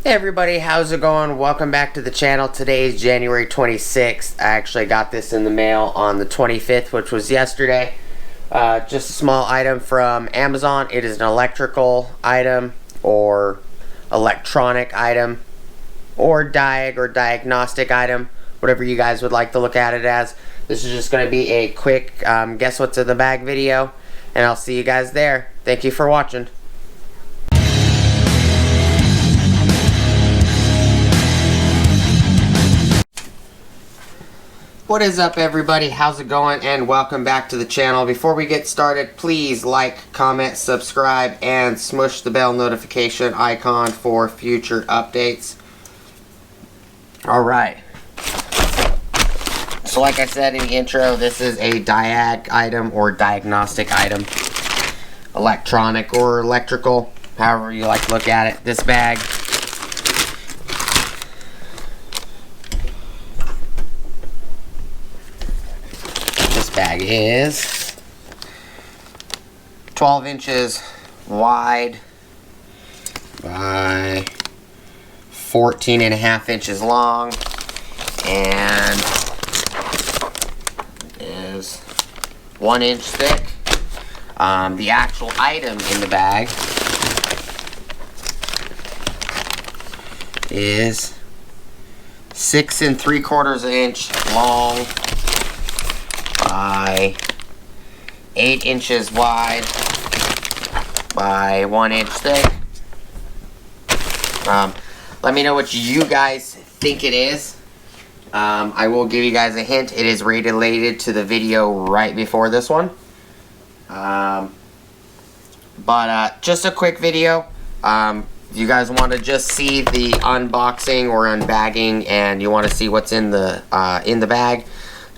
Hey everybody, how's it going? Welcome back to the channel. Today is January 26th. I actually got this in the mail on the 25th, which was yesterday. Just a small item from Amazon. It is an electrical item or electronic item or diagnostic item, whatever you guys would like to look at it as. This is just going to be a quick guess what's in the bag video, and I'll see you guys there. Thank you for watching. What is up everybody, how's it going, and welcome back to the channel. Before we get started, please like, comment, subscribe, and smush the bell notification icon for future updates. Alright, so like I said in the intro, this is a diag item or diagnostic item, electronic or electrical, however you like to look at it. This bag is 12 inches wide by 14.5 inches long and is 1 inch thick. The actual item in the bag is 6 3/4 inch long by 8 inches wide by 1 inch thick. Let me know what you guys think it is. I will give you guys a hint. It is related to the video right before this one. Just a quick video. You guys want to just see the unboxing or unbagging, and you want to see what's in the bag.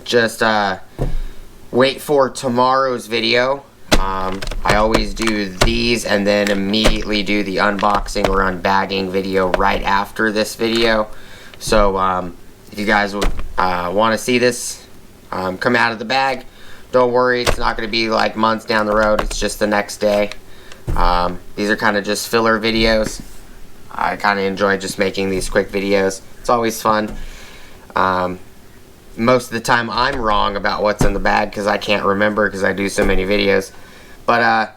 Just wait for tomorrow's video. I always do these and then immediately do the unboxing or unbagging video right after this video. So if you guys would want to see this come out of the bag, don't worry, it's not going to be like months down the road. It's just the next day. These are kind of just filler videos. I kind of enjoy just making these quick videos. It's always fun. Most of the time I'm wrong about what's in the bag because I can't remember because I do so many videos. But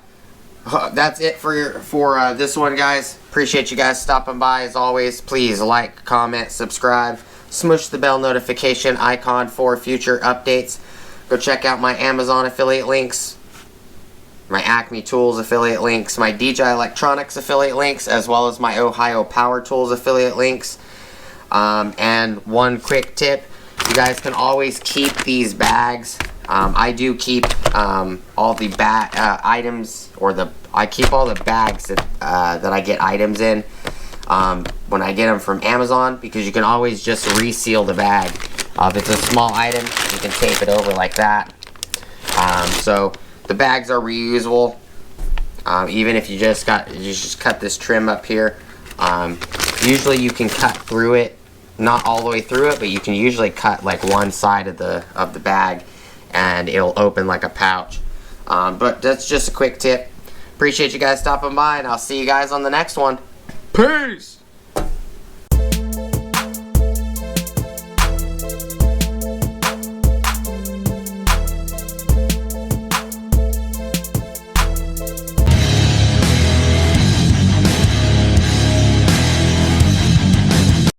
that's it for this one, guys. Appreciate you guys stopping by. As always, please like, comment, subscribe, smush the bell notification icon for future updates. Go check out my Amazon affiliate links, my Acme Tools affiliate links, my DJI Electronics affiliate links, as well as my Ohio Power Tools affiliate links. And one quick tip, you guys can always keep these bags. I do keep all the items, or I keep all the bags that I get items in when I get them from Amazon, because you can always just reseal the bag. If it's a small item, you can tape it over like that. So the bags are reusable. Even if you just cut this trim up here. Usually you can cut through it. Not all the way through it, but you can usually cut like one side of the bag and it'll open like a pouch. But that's just a quick tip. Appreciate you guys stopping by, and I'll see you guys on the next one. Peace!